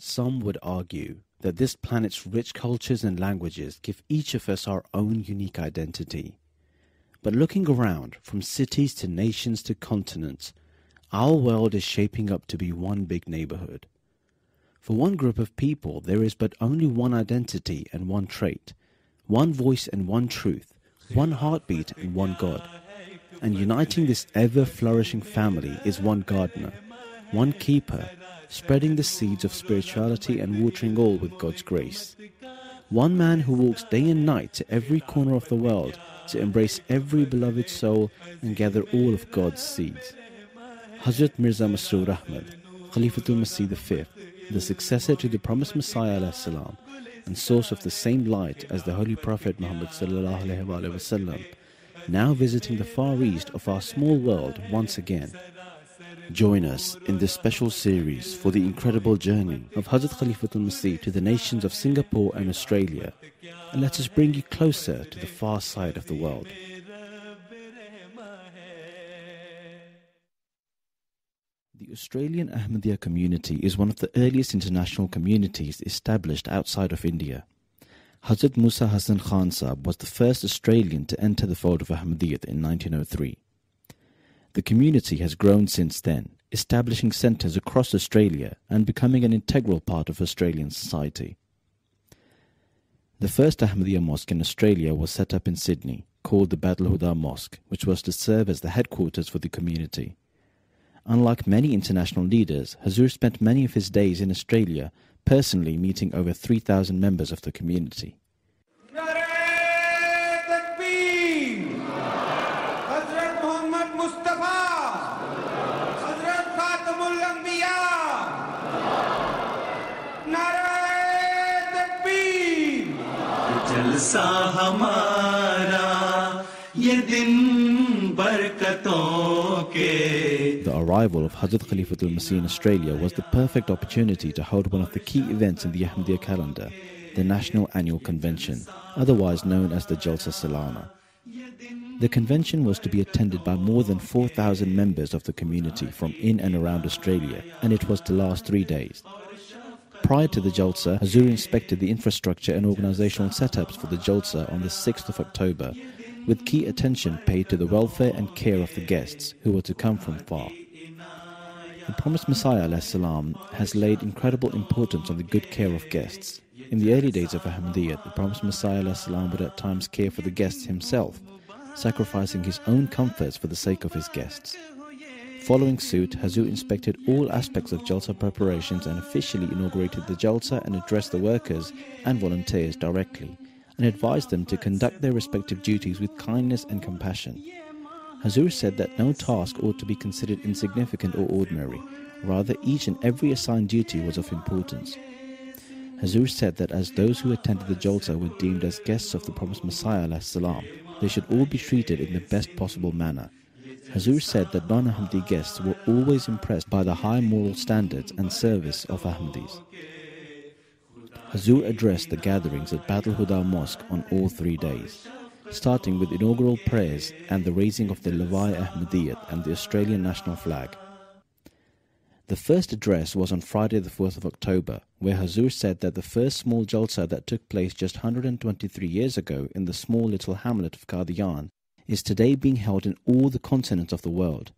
Some would argue that this planet's rich cultures and languages give each of us our own unique identity. But looking around, from cities to nations to continents, our world is shaping up to be one big neighborhood. For one group of people, there is but only one identity and one trait, one voice and one truth, one heartbeat and one God. And uniting this ever-flourishing family is one gardener, one keeper, spreading the seeds of spirituality and watering all with God's grace. One man who walks day and night to every corner of the world to embrace every beloved soul and gather all of God's seeds. Hazrat Mirza Masroor Ahmad, Khalifatul Masih V, the successor to the promised Messiah ﷺ, and source of the same light as the Holy Prophet Muhammad ﷺ, now visiting the far east of our small world once again. Join us in this special series for the incredible journey of Hazrat Khalifatul Masih to the nations of Singapore and Australia, and let us bring you closer to the far side of the world. The Australian Ahmadiyya community is one of the earliest international communities established outside of India. Hazrat Musa Hassan Khan Sahib was the first Australian to enter the fold of Ahmadiyya in 1903. The community has grown since then, establishing centres across Australia and becoming an integral part of Australian society. The first Ahmadiyya mosque in Australia was set up in Sydney, called the Badal Huda Mosque, which was to serve as the headquarters for the community. Unlike many international leaders, Huzur spent many of his days in Australia, personally meeting over 3,000 members of the community. The arrival of Hazrat Khalifatul Masih in Australia was the perfect opportunity to hold one of the key events in the Ahmadiyya calendar, the National Annual Convention, otherwise known as the Jalsa Salana. The convention was to be attended by more than 4,000 members of the community from in and around Australia, and it was to last 3 days. Prior to the Jalsa, Huzur inspected the infrastructure and organizational setups for the Jalsa on the 6th of October, with key attention paid to the welfare and care of the guests who were to come from far. The promised Messiah ﷺ has laid incredible importance on the good care of guests. In the early days of Ahmadiyya, the promised Messiah ﷺ would at times care for the guests himself, sacrificing his own comforts for the sake of his guests. Following suit, Huzur inspected all aspects of Jalsa preparations and officially inaugurated the Jalsa and addressed the workers and volunteers directly, and advised them to conduct their respective duties with kindness and compassion. Huzur said that no task ought to be considered insignificant or ordinary, rather each and every assigned duty was of importance. Huzur said that as those who attended the Jalsa were deemed as guests of the promised Messiah ﷺ, they should all be treated in the best possible manner. Huzur said that non-Ahmadi guests were always impressed by the high moral standards and service of Ahmadis. Huzur addressed the gatherings at Badal Huda Mosque on all 3 days, starting with inaugural prayers and the raising of the Lawai Ahmadiyyat and the Australian national flag. The first address was on Friday the 4th of October, where Huzur said that the first small Jalsa that took place just 123 years ago in the small little hamlet of Qadian is today being held in all the continents of the world.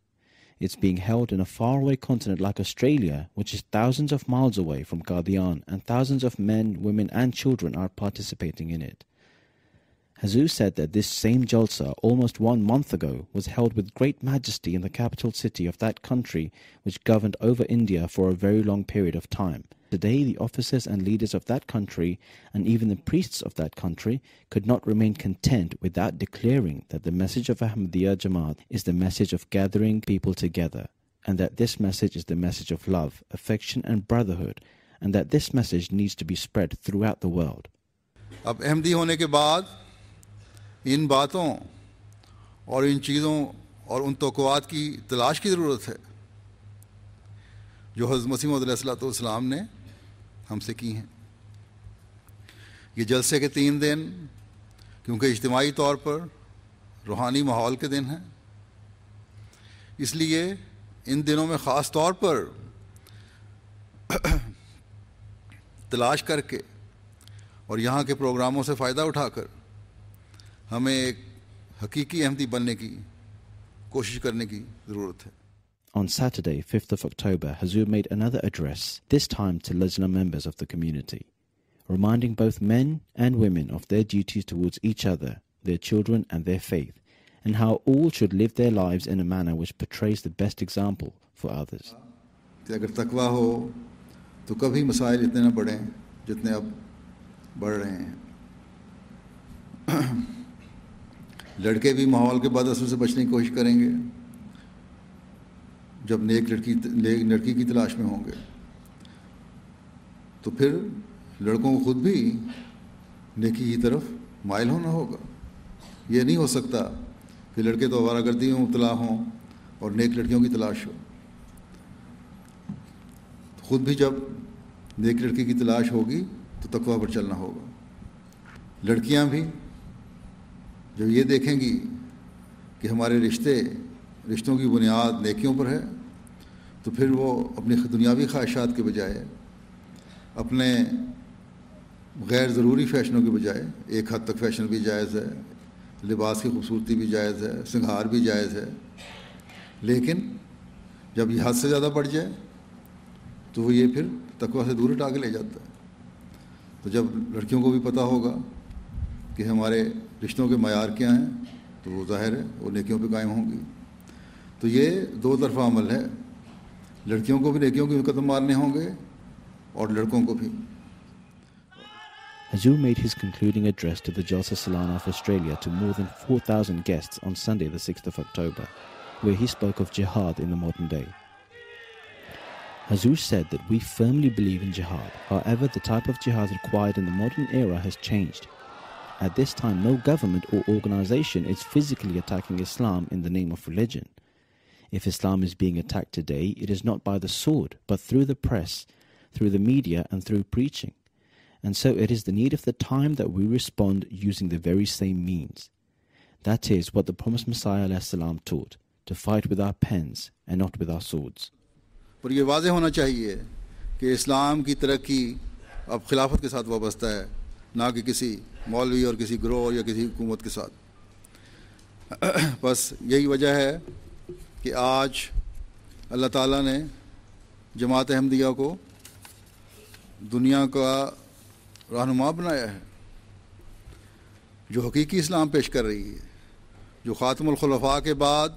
It's being held in a faraway continent like Australia, which is thousands of miles away from Qadian, and thousands of men, women and children are participating in it. Huzur said that this same Jalsa, almost 1 month ago, was held with great majesty in the capital city of that country which governed over India for a very long period of time. Today, the officers and leaders of that country, and even the priests of that country, could not remain content without declaring that the message of Ahmadiyya Jemaat is the message of gathering people together, and that this message is the message of love, affection and brotherhood, and that this message needs to be spread throughout the world. अब अहमदी होने के बाद इन बातों और इन चीज़ों और उन तौक़ुआत की तलाश की ज़रूरत है जो हज़रत मसीह मौऊद अलैहिस्सलाम ने हमसे की हैं। ये जलसे के 3 दिन क्योंकि इज्तिमाई तौर पर रूहानी माहौल के दिन हैं, इसलिए इन दिनों में ख़ास तौर पर तलाश करके और यहाँ के प्रोग्रामों से फ़ायदा उठाकर हमें एक हकीकी अहमदी बनने की कोशिश करने की ज़रूरत है. On Saturday, 5th of October, Huzur made another address, this time to Lajna members of the community, reminding both men and women of their duties towards each other, their children and their faith, and how all should live their lives in a manner which portrays the best example for others. अगर तकवा हो तो कभी मसाइल इतने न बढ़ें जितने अब बढ़ रहे हैं. लड़के भी माहौल के बाद असर से बचने की कोशिश करेंगे जब नेक लड़की की तलाश में होंगे. तो फिर लड़कों को खुद भी नेकी की तरफ माइल होना होगा. ये नहीं हो सकता कि लड़के तो आवारागर्दी में मुब्तला हों और नेक लड़कियों की तलाश हो. खुद भी जब नेक लड़की की तलाश होगी तो तकवा पर चलना होगा. लड़कियां भी जब ये देखेंगी कि हमारे रिश्तों की बुनियाद नेकियों पर है तो फिर वो अपनी दुनियावी ख्वाहिशात के बजाय अपने गैर ज़रूरी फ़ैशनों के बजाय, एक हद तक फ़ैशन भी जायज़ है, लिबास की खूबसूरती भी जायज़ है, श्रृंगार भी जायज़ है, लेकिन जब ये हद से ज़्यादा बढ़ जाए तो वो ये फिर तकवा से दूर हटा के ले जाता है. तो जब लड़कियों को भी पता होगा कि हमारे रिश्तों के मयार क्या हैं तो वो ज़ाहिर है वो नेकियों पे कायम होंगी. तो ये दो तरफ़ा अमल है. लड़कियों को भी नेकियों के कदम मारने होंगे और लड़कों को भी. Huzur made his concluding address to the Jalsa Salana of Australia to more than 4,000 guests on Sunday the 6th of October, where he spoke of jihad in the modern day. Huzur said that we firmly believe in jihad. However, the type of jihad required in the modern era has changed. At this time, no government or organization is physically attacking Islam in the name of religion. If Islam is being attacked today, it is not by the sword, but through the press, through the media, and through preaching. And so it is the need of the time that we respond using the very same means. That is what the promised Messiah ﷺ taught, to fight with our pens and not with our swords. पर ये वाज़ेह होना चाहिए कि इस्लाम की तरक्की अब खिलाफत के साथ वाबस्ता है, ना कि किसी मौलवी और किसी ग्रोह या किसी हुकूमत के साथ. बस यही वजह है कि आज अल्लाह ताला ने जमात अहमदिया को दुनिया का रहनुमा बनाया है, जो हकीकी इस्लाम पेश कर रही है, जो ख़ातमुल खुलफ़ा के बाद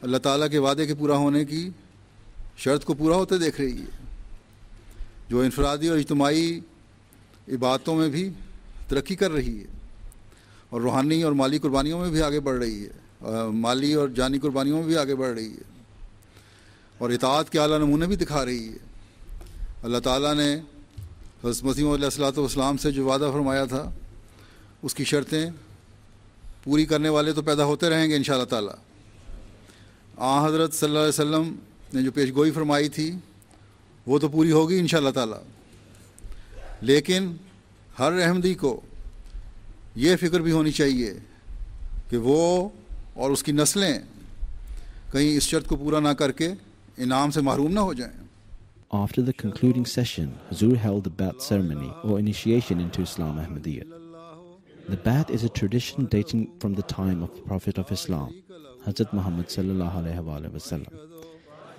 अल्लाह ताला के वादे के पूरा होने की शर्त को पूरा होते देख रही है, जो इनफरादी और इज्तिमाई इबादतों में भी तरक्की कर रही है और रूहानी और माली कुर्बानियों में भी आगे बढ़ रही है, माली और जानी कुर्बानियों में भी आगे बढ़ रही है और इताअत के आला नमूने भी दिखा रही है. अल्लाह ताला ने हज़रत मसीह अलैहिस्सलाम से जो वादा फरमाया था उसकी शर्तें पूरी करने वाले तो पैदा होते रहेंगे इंशाअल्लाह ताला. हज़रत सल्लल्लाहु अलैहि वसल्लम ने जो पेशगोई फरमाई थी वो तो पूरी होगी इंशाअल्लाह ताला, लेकिन हर अहमदी को ये फ़िक्र भी होनी चाहिए कि वो और उसकी नस्लें कहीं इस शर्त को पूरा ना करके इनाम से महरूम ना हो जाएं. After the concluding session, Huzur held the a.b.a ceremony or initiation into Islam Ahmadiyya. The a.b.a is a tradition dating from the time of the Prophet of Islam, Hazrat Muhammad sallallahu alaihi wasallam.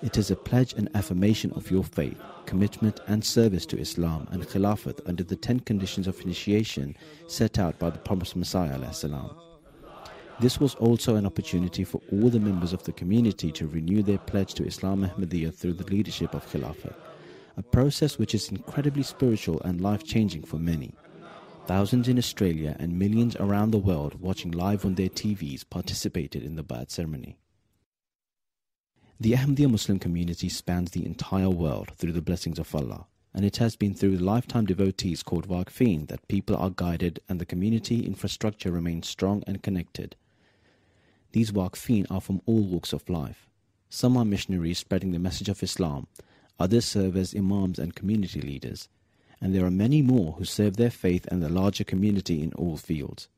It is a pledge and affirmation of your faith, commitment and service to Islam and Khilafat under the 10 conditions of initiation set out by the promised Messiah alayhi salam. This was also an opportunity for all the members of the community to renew their pledge to Islam Ahmadiyya through the leadership of Khilafat, a process which is incredibly spiritual and life-changing for many. Thousands in Australia and millions around the world watching live on their TVs participated in the a.b.a ceremony. The Ahmadiyya Muslim community spans the entire world through the blessings of Allah, and it has been through lifetime devotees called Waqfeen that people are guided and the community infrastructure remains strong and connected. These Waqfeen are from all walks of life. Some are missionaries spreading the message of Islam, others serve as imams and community leaders, and there are many more who serve their faith and the larger community in all fields.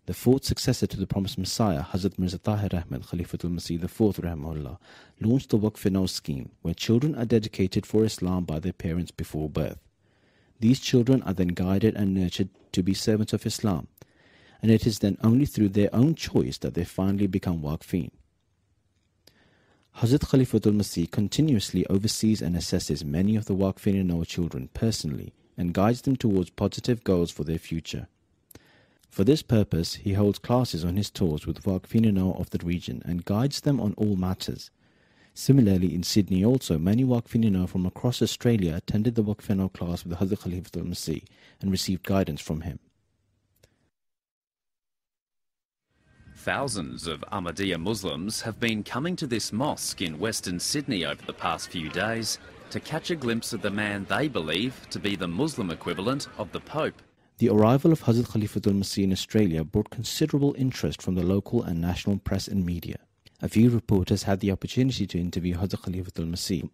The fourth successor to the promised Messiah, Hazrat Mirza Ahmad, Khalifatul Masih IV rahimahullah, launched the Waqf scheme, where children are dedicated for Islam by their parents before birth. These children are then guided and nurtured to be servants of Islam, and it is then only through their own choice that they finally become waqfin. Hazrat Khalifatul Masih continuously oversees and assesses many of the waqfin and our children personally and guides them towards positive goals for their future. For this purpose, he holds classes on his tours with waqfin of the region and guides them on all matters. Similarly, in Sydney also, many waqfin from across Australia attended the waqfin class with Hazrat Khalifatul Masih and received guidance from him. Thousands of Ahmadiyya Muslims have been coming to this mosque in Western Sydney over the past few days to catch a glimpse of the man they believe to be the Muslim equivalent of the Pope. The arrival of Hazrat Khalifatul Masih in Australia brought considerable interest from the local and national press and media. A few reporters had the opportunity to interview Hazrat Khalifatul Masih,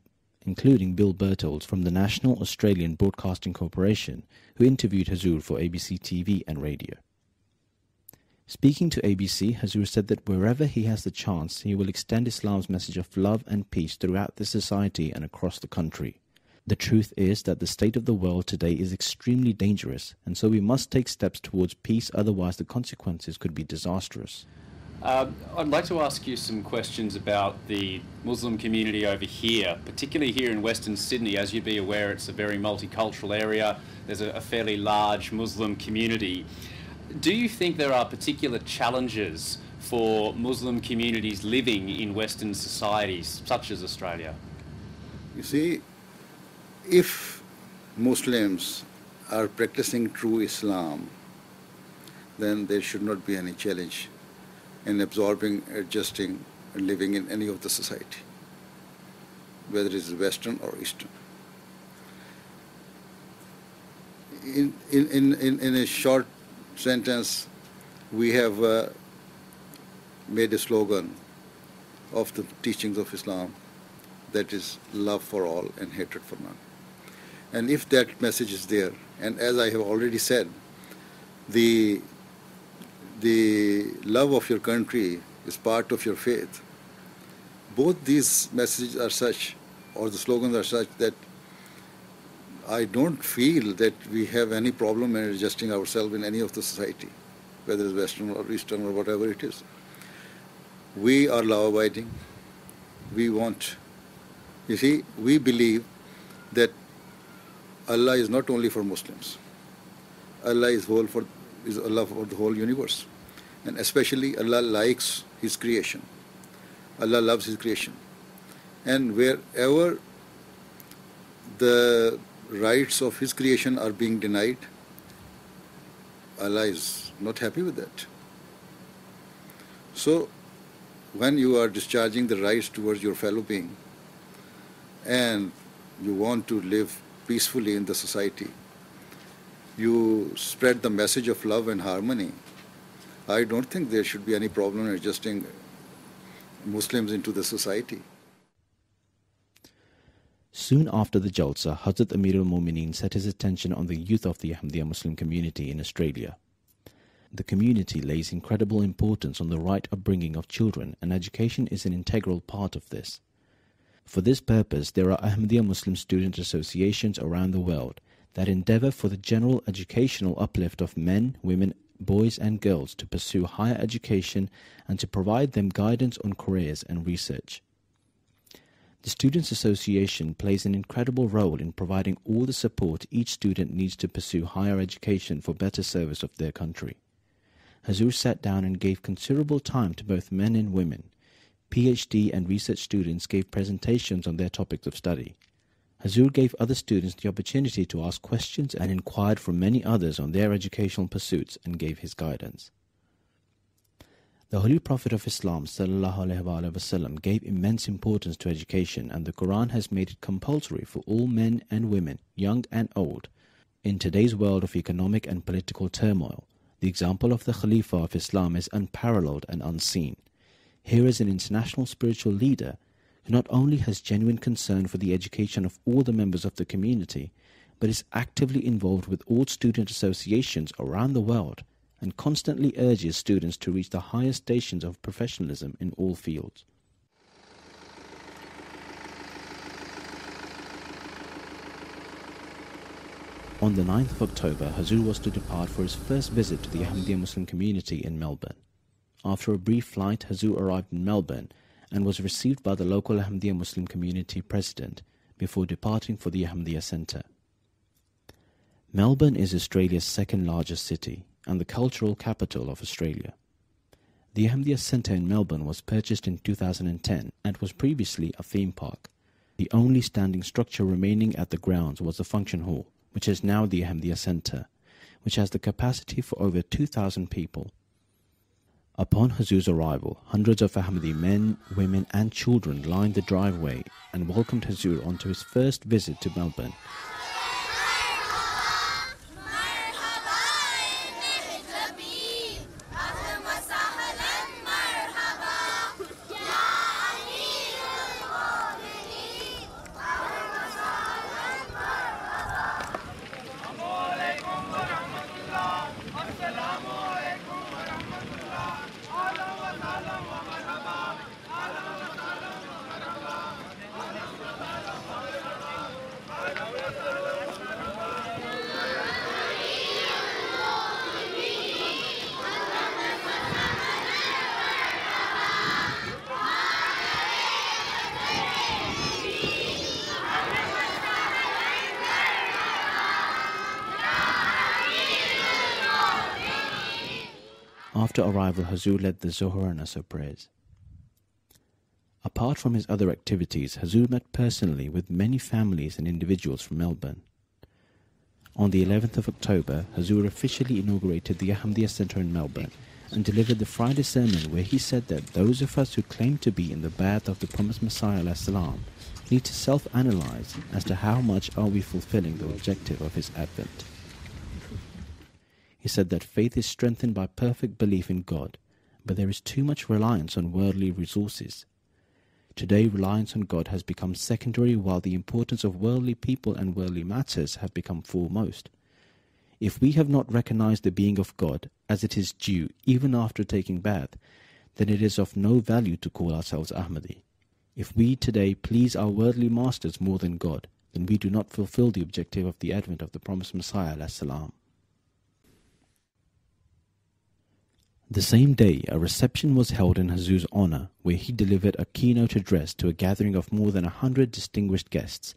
including Bill Bertolds from the National Australian Broadcasting Corporation, who interviewed Huzur for ABC TV and radio. Speaking to ABC, Huzur said that wherever he has the chance, he will extend Islam's message of love and peace throughout the society and across the country. The truth is that the state of the world today is extremely dangerous, and so we must take steps towards peace, otherwise the consequences could be disastrous. I'd like to ask you some questions about the Muslim community over here, particularly here in Western Sydney. As you'd be aware, it's a very multicultural area. There's a fairly large Muslim community. Do you think there are particular challenges for Muslim communities living in Western societies, such as Australia? You see, if Muslims are practicing true Islam, then there should not be any challenge in absorbing, adjusting, and living in any of the society, whether it is Western or Eastern. In a short sentence, we have made a slogan of the teachings of Islam, that is love for all and hatred for none. And if that message is there, and as I have already said, the love of your country is part of your faith, both these messages are such, or the slogans are such, that I don't feel that we have any problem in adjusting ourselves in any of the society, whether it's Western or Eastern or whatever it is. We are law-abiding. We want, you see, we believe that Allah is not only for Muslims. Allah is Allah for the whole universe. And especially Allah likes His creation. Allah loves His creation. And wherever the rights of His creation are being denied, Allah is not happy with that. So, when you are discharging the rights towards your fellow being and you want to live peacefully in the society, you spread the message of love and harmony, I don't think there should be any problem in adjusting Muslims into the society. Soon after the Jalsa, Hazrat Amir al-Mumineen set his attention on the youth of the Ahmadiyya Muslim community in Australia. The community lays incredible importance on the right upbringing of children, and education is an integral part of this. For this purpose, there are Ahmadiyya Muslim student associations around the world that endeavor for the general educational uplift of men, women, boys and girls to pursue higher education and to provide them guidance on careers and research. The Students' Association plays an incredible role in providing all the support each student needs to pursue higher education for better service of their country. Huzur sat down and gave considerable time to both men and women. PhD and research students gave presentations on their topics of study. Huzur gave other students the opportunity to ask questions and inquired from many others on their educational pursuits and gave his guidance. The Holy Prophet of Islam ﷺ gave immense importance to education, and the Quran has made it compulsory for all men and women, young and old. In today's world of economic and political turmoil, the example of the Khalifa of Islam is unparalleled and unseen. Here is an international spiritual leader who not only has genuine concern for the education of all the members of the community, but is actively involved with all student associations around the world and constantly urges students to reach the highest stations of professionalism in all fields. On the 9th of October, Huzur was to depart for his first visit to the Ahmadiyya Muslim community in Melbourne. After a brief flight, Huzur arrived in Melbourne and was received by the local Ahmadiyya Muslim community president before departing for the Ahmadiyya Centre. Melbourne is Australia's second largest city and the cultural capital of Australia. The Ahmadiyya Centre in Melbourne was purchased in 2010 and was previously a theme park. The only standing structure remaining at the grounds was the function hall, which is now the Ahmadiyya Centre, which has the capacity for over 2,000 people. Upon Huzur's arrival, hundreds of Ahmadi men, women and children lined the driveway and welcomed Huzur onto his first visit to Melbourne. After arrival, Huzur led the Zuhur and Asr prayers. Apart from his other activities, Huzur met personally with many families and individuals from Melbourne. On the 11th of October, Huzur officially inaugurated the Ahmadiyya Centre in Melbourne and delivered the Friday sermon where he said that those of us who claim to be in the path of the promised Messiah ﷺ need to self-analyze as to how much are we fulfilling the objective of his advent. He said that faith is strengthened by perfect belief in God, but there is too much reliance on worldly resources. Today, reliance on God has become secondary while the importance of worldly people and worldly matters have become foremost. If we have not recognized the being of God as it is due even after taking bath, then it is of no value to call ourselves Ahmadi. If we today please our worldly masters more than God, then we do not fulfill the objective of the advent of the promised Messiah ﷺ. The same day, a reception was held in Huzur's honor, where he delivered a keynote address to a gathering of more than 100 distinguished guests.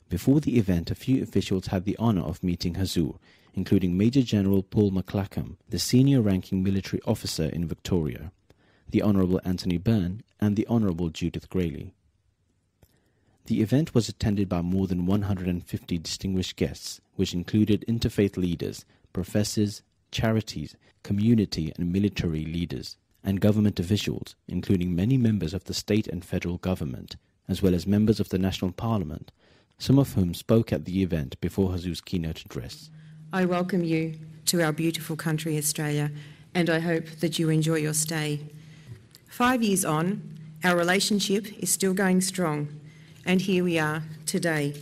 Before the event, a few officials had the honor of meeting Huzur, including Major General Paul McClackham, the senior-ranking military officer in Victoria, the Honourable Anthony Byrne, and the Honourable Judith Grayley. The event was attended by more than 150 distinguished guests, which included interfaith leaders, professors, charities, community and military leaders, and government officials, including many members of the state and federal government, as well as members of the National Parliament, some of whom spoke at the event before Huzur's keynote address. I welcome you to our beautiful country, Australia, and I hope that you enjoy your stay. 5 years on, our relationship is still going strong, and here we are today,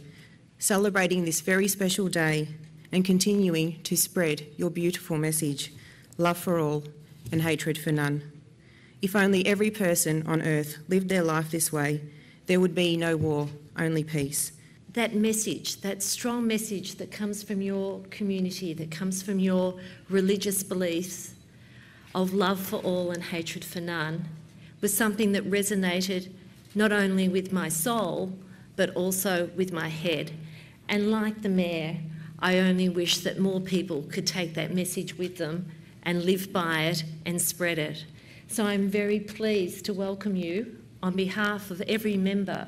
celebrating this very special day and continuing to spread your beautiful message, love for all and hatred for none. If only every person on earth lived their life this way, there would be no war, only peace. That message, that strong message that comes from your community, that comes from your religious beliefs of love for all and hatred for none, was something that resonated not only with my soul, but also with my head. And like the Mayor, I only wish that more people could take that message with them and live by it and spread it. So I'm very pleased to welcome you on behalf of every member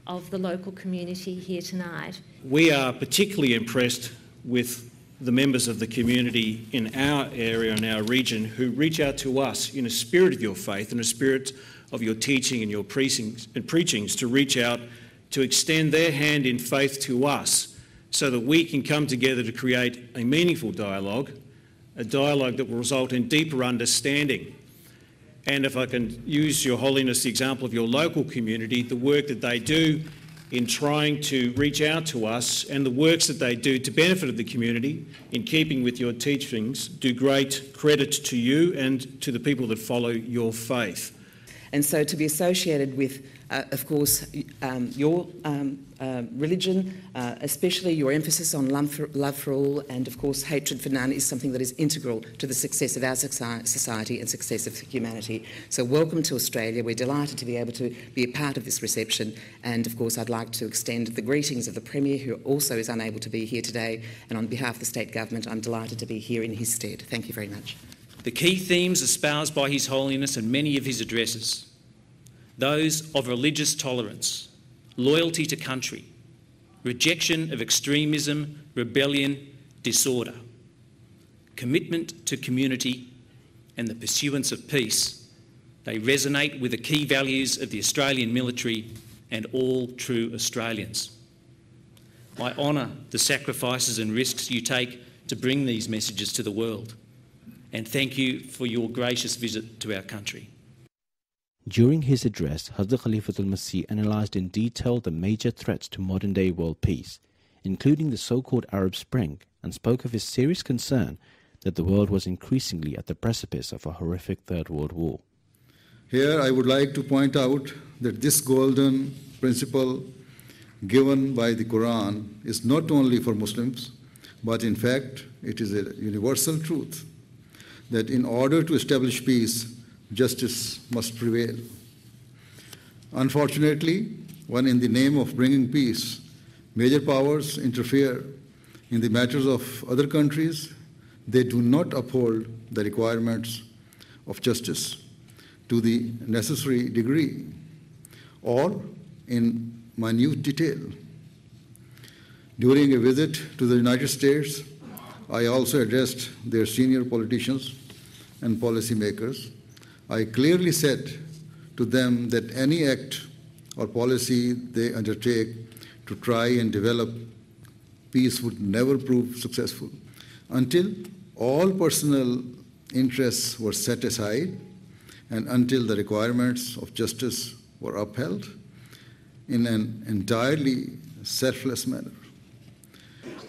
of the local community here tonight. We are particularly impressed with the members of the community in our area and our region who reach out to us in a spirit of your faith and a spirit of your teaching and your preachings to reach out to extend their hand in faith to us so that we can come together to create a meaningful dialogue, a dialogue that will result in deeper understanding. And if I can use Your Holiness, the example of your local community, the work that they do in trying to reach out to us and the works that they do to benefit of the community in keeping with your teachings do great credit to you and to the people that follow your faith. And so to be associated with Of course, your religion, especially your emphasis on love for all and, of course, hatred for none, is something that is integral to the success of our society and success of humanity. So welcome to Australia. We're delighted to be able to be a part of this reception. And, of course, I'd like to extend the greetings of the Premier, who also is unable to be here today. And on behalf of the State Government, I'm delighted to be here in his stead. Thank you very much. The key themes espoused by His Holiness in many of his addresses, those of religious tolerance, loyalty to country, rejection of extremism, rebellion, disorder, commitment to community and the pursuance of peace, they resonate with the key values of the Australian military and all true Australians. I honour the sacrifices and risks you take to bring these messages to the world, and thank you for your gracious visit to our country. During his address, Hazrat Khalifatul Masih analysed in detail the major threats to modern-day world peace, including the so-called Arab Spring, and spoke of his serious concern that the world was increasingly at the precipice of a horrific Third World War. Here I would like to point out that this golden principle given by the Quran is not only for Muslims, but in fact it is a universal truth that in order to establish peace, justice must prevail. Unfortunately, when in the name of bringing peace, major powers interfere in the matters of other countries, they do not uphold the requirements of justice to the necessary degree or in minute detail. During a visit to the United States, I also addressed their senior politicians and policymakers. I clearly said to them that any act or policy they undertake to try and develop peace would never prove successful until all personal interests were set aside and until the requirements of justice were upheld in an entirely selfless manner.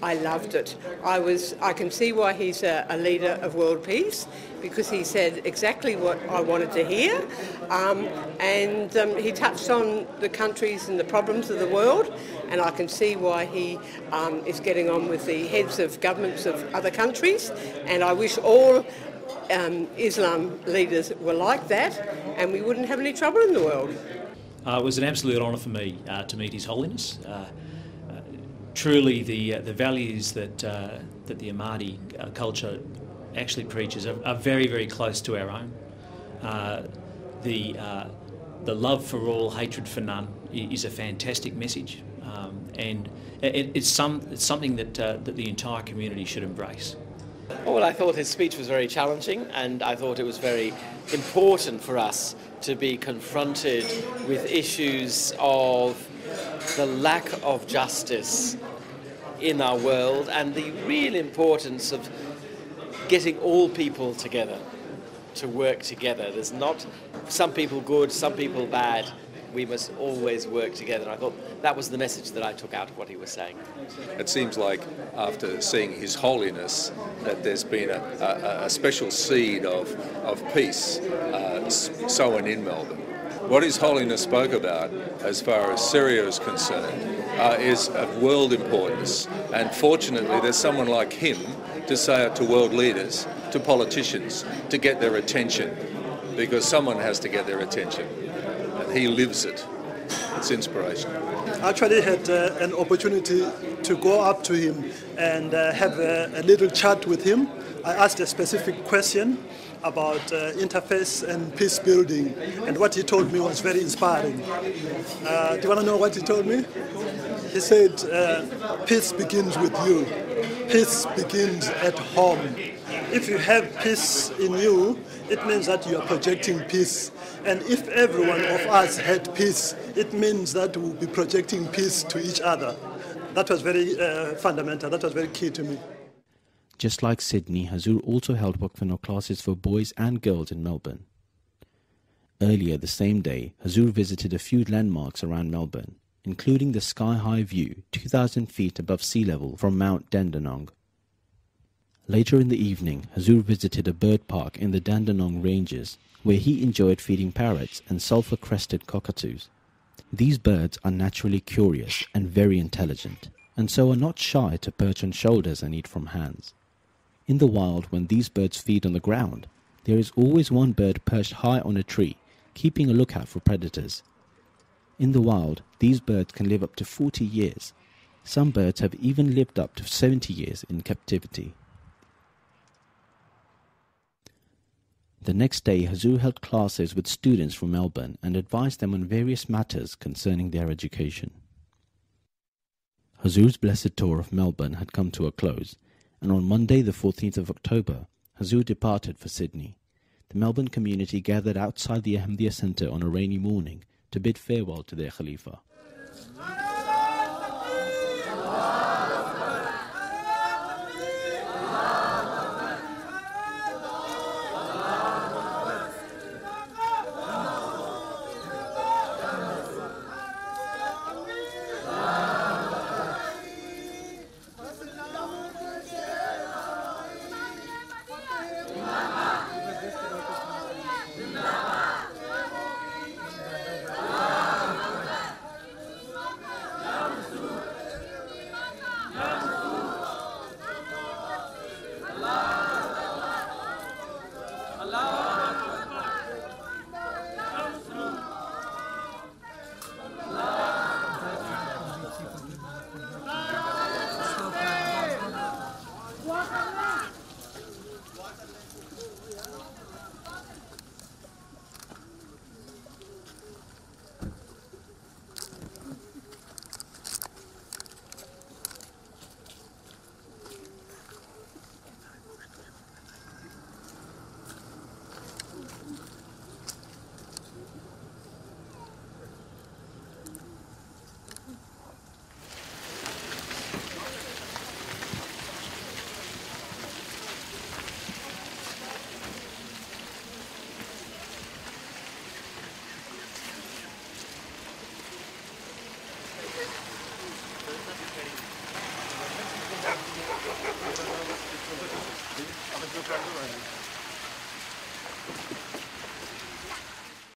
I loved it. I can see why he's a leader of world peace, because he said exactly what I wanted to hear, and he touched on the countries and the problems of the world, and I can see why he is getting on with the heads of governments of other countries, and I wish all Islam leaders were like that, and we wouldn't have any trouble in the world. It was an absolute honour for me to meet His Holiness. Truly, the values that the Ahmadi culture actually preaches are very, very close to our own. The love for all, hatred for none is a fantastic message, and it's something that the entire community should embrace. Well, I thought his speech was very challenging, and I thought it was very important for us to be confronted with issues of the lack of justice in our world and the real importance of getting all people together to work together. There's not some people good, some people bad. We must always work together. And I thought that was the message that I took out of what he was saying. It seems like after seeing His Holiness that there's been a special seed of peace sown in Melbourne. What His Holiness spoke about as far as Syria is concerned is of world importance, and fortunately there's someone like him to say it to world leaders, to politicians, to get their attention, because someone has to get their attention, and he lives it. It's inspirational. I actually had an opportunity to go up to him and have a little chat with him. I asked a specific question about interface and peace building, and what he told me was very inspiring. Do you want to know what he told me? He said, peace begins with you. Peace begins at home. If you have peace in you, it means that you are projecting peace. And if every one of us had peace, it means that we'll be projecting peace to each other. That was very fundamental. That was very key to me. Just like Sydney, Huzur also held Waqf classes for boys and girls in Melbourne. Earlier the same day, Huzur visited a few landmarks around Melbourne, including the sky-high view 2,000 feet above sea level from Mount Dandenong. Later in the evening, Huzur visited a bird park in the Dandenong Ranges, where he enjoyed feeding parrots and sulphur-crested cockatoos. These birds are naturally curious and very intelligent, and so are not shy to perch on shoulders and eat from hands. In the wild, when these birds feed on the ground, there is always one bird perched high on a tree, keeping a lookout for predators. In the wild, these birds can live up to 40 years. Some birds have even lived up to 70 years in captivity. The next day, Huzur held classes with students from Melbourne and advised them on various matters concerning their education. Huzur's blessed tour of Melbourne had come to a close, and on Monday the 14th of October, Huzur departed for Sydney. The Melbourne community gathered outside the Ahmadiyya Centre on a rainy morning to bid farewell to their Khalifa.